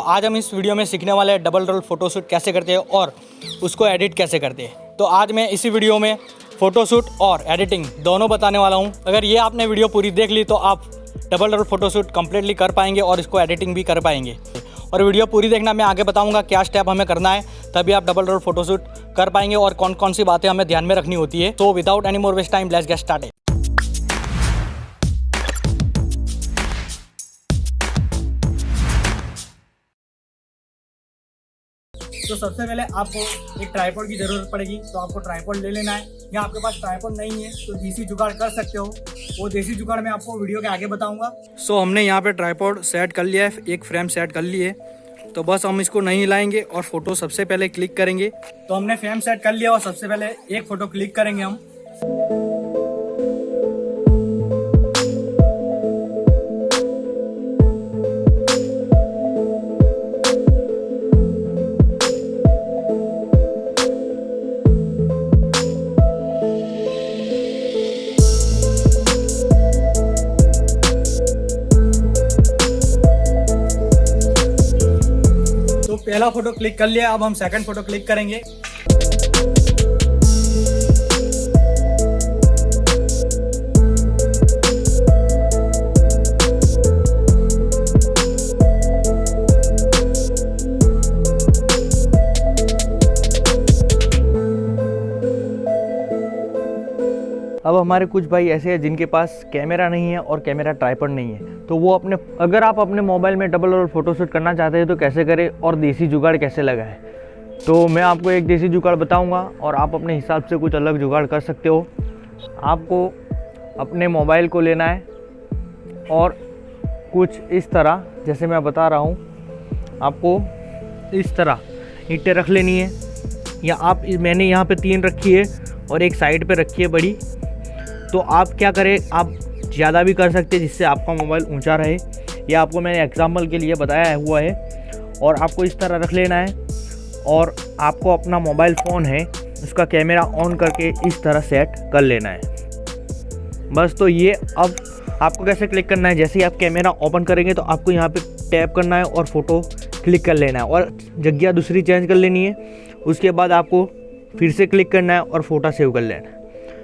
आज हम इस वीडियो में सीखने वाले हैं डबल रोल फोटोशूट कैसे करते हैं और उसको एडिट कैसे करते हैं। तो आज मैं इसी वीडियो में फ़ोटोशूट और एडिटिंग दोनों बताने वाला हूं। अगर ये आपने वीडियो पूरी देख ली तो आप डबल रोल फोटोशूट कम्प्लीटली कर पाएंगे और इसको एडिटिंग भी कर पाएंगे। और वीडियो पूरी देखना, मैं आगे बताऊंगा क्या स्टेप हमें करना है, तभी आप डबल रोल फोटोशूट कर पाएंगे और कौन कौन सी बातें हमें ध्यान में रखनी होती है। तो without any more waste time let's get started. तो सबसे पहले आपको एक ट्राइपॉड की ज़रूरत पड़ेगी। तो आपको ट्राइपॉड ले लेना है, या आपके पास ट्राइपॉड नहीं है तो देसी जुगाड़ कर सकते हो। वो देसी जुगाड़ मैं आपको वीडियो के आगे बताऊंगा। हमने यहाँ पे ट्राइपॉड सेट कर लिया है, एक फ्रेम सेट कर लिए। तो बस हम इसको नहीं हिलाएंगे और फोटो सबसे पहले क्लिक करेंगे। तो हमने फ्रेम सेट कर लिया और सबसे पहले एक फ़ोटो क्लिक करेंगे हम। तो पहला फोटो क्लिक कर लिया, अब हम सेकंड फोटो क्लिक करेंगे। अब हमारे कुछ भाई ऐसे हैं जिनके पास कैमरा नहीं है और कैमरा ट्राइपॉड नहीं है, तो वो अगर आप अपने मोबाइल में डबल रोल फोटोशूट करना चाहते हैं तो कैसे करें और देसी जुगाड़ कैसे लगाएं। तो मैं आपको एक देसी जुगाड़ बताऊंगा और आप अपने हिसाब से कुछ अलग जुगाड़ कर सकते हो। आपको अपने मोबाइल को लेना है और कुछ इस तरह, जैसे मैं बता रहा हूँ, आपको इस तरह ईंटें रख लेनी है, या मैंने यहाँ पे 3 रखी है और एक साइड पे रखी है बड़ी। तो आप क्या करें, आप ज़्यादा भी कर सकते हैं जिससे आपका मोबाइल ऊंचा रहे। ये आपको मैंने एग्जांपल के लिए बताया हुआ है। और आपको इस तरह रख लेना है और आपको अपना मोबाइल फ़ोन है उसका कैमरा ऑन करके इस तरह सेट कर लेना है बस। तो ये अब आपको कैसे क्लिक करना है, जैसे ही आप कैमरा ओपन करेंगे तो आपको यहाँ पे टैप करना है और फ़ोटो क्लिक कर लेना है और जगह दूसरी चेंज कर लेनी है। उसके बाद आपको फिर से क्लिक करना है और फ़ोटो सेव कर लेना है।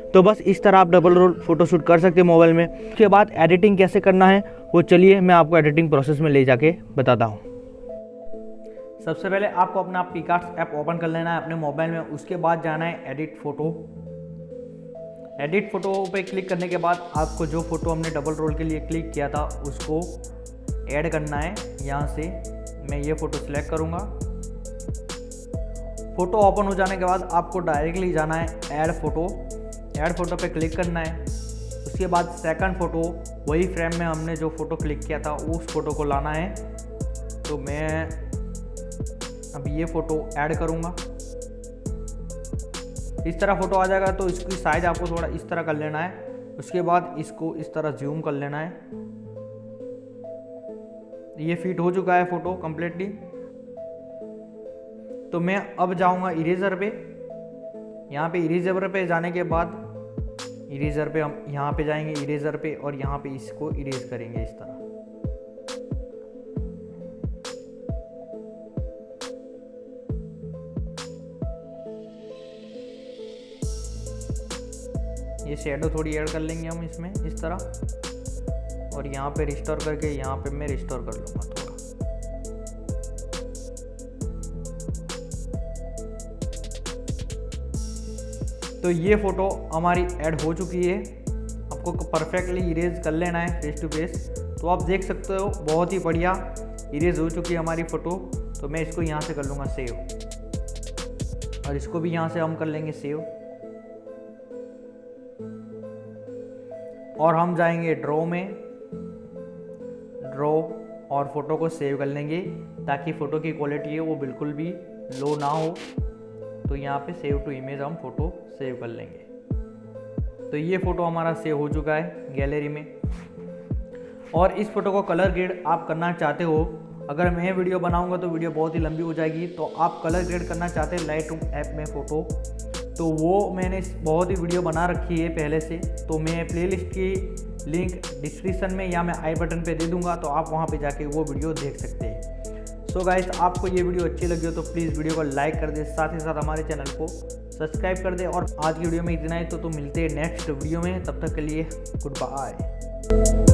तो बस इस तरह आप डबल रोल फोटोशूट कर सकते हैं मोबाइल में। उसके बाद एडिटिंग कैसे करना है वो चलिए मैं आपको एडिटिंग प्रोसेस में ले जाके बताता हूँ। सबसे पहले आपको अपना पिकार्ट्स ऐप ओपन कर लेना है अपने मोबाइल में। उसके बाद जाना है एडिट फ़ोटो। एडिट फ़ोटो पे क्लिक करने के बाद आपको जो फ़ोटो हमने डबल रोल के लिए क्लिक किया था उसको ऐड करना है। यहाँ से मैं ये फ़ोटो सिलेक्ट करूँगा। फ़ोटो ओपन हो जाने के बाद आपको डायरेक्टली जाना है ऐड फ़ोटो। ऐड फ़ोटो पे क्लिक करना है। उसके बाद सेकंड फ़ोटो, वही फ्रेम में हमने जो फ़ोटो क्लिक किया था उस फ़ोटो को लाना है। तो मैं अब ये फ़ोटो ऐड करूँगा। इस तरह फ़ोटो आ जाएगा तो इसकी साइज़ आपको थोड़ा इस तरह कर लेना है। उसके बाद इसको इस तरह जूम कर लेना है। ये फिट हो चुका है फ़ोटो कम्प्लीटली। तो मैं अब जाऊंगा इरेजर पे। यहाँ पे इरेजर पे जाने के बाद इरेजर पे हम यहाँ पे जाएंगे इरेजर पे और यहाँ पे इसको इरेज करेंगे इस तरह। ये शेडो थोड़ी ऐड कर लेंगे हम इसमें इस तरह, और यहाँ पे रिस्टोर करके यहाँ पे मैं रिस्टोर कर लूँगा थोड़ा। तो ये फ़ोटो हमारी ऐड हो चुकी है। आपको परफेक्टली इरेज कर लेना है फेस टू फेस। तो आप देख सकते हो बहुत ही बढ़िया इरेज हो चुकी है हमारी फ़ोटो। तो मैं इसको यहाँ से कर लूँगा सेव, और इसको भी यहाँ से हम कर लेंगे सेव। और हम जाएंगे ड्रॉ में, ड्रॉ और फ़ोटो को सेव कर लेंगे ताकि फ़ोटो की क्वालिटी है वो बिल्कुल भी लो ना हो। तो यहाँ पे सेव टू इमेज हम फ़ोटो सेव कर लेंगे। तो ये फ़ोटो हमारा सेव हो चुका है गैलरी में। और इस फ़ोटो को कलर ग्रेड आप करना चाहते हो, अगर मैं वीडियो बनाऊंगा तो वीडियो बहुत ही लंबी हो जाएगी। तो आप कलर ग्रेड करना चाहते हैं लाइटरूम ऐप में फ़ोटो, तो वो मैंने बहुत ही वीडियो बना रखी है पहले से। तो मैं प्लेलिस्ट की लिंक डिस्क्रिप्शन में या मैं आई बटन पे दे दूंगा, तो आप वहाँ पे जाके वो वीडियो देख सकते हैं। सो गाइस, आपको ये वीडियो अच्छी लगी हो तो प्लीज़ वीडियो को लाइक कर दे, साथ ही साथ हमारे चैनल को सब्सक्राइब कर दे। और आज की वीडियो में इतना ही, तो मिलते हैं नेक्स्ट वीडियो में। तब तक के लिए गुड बाय।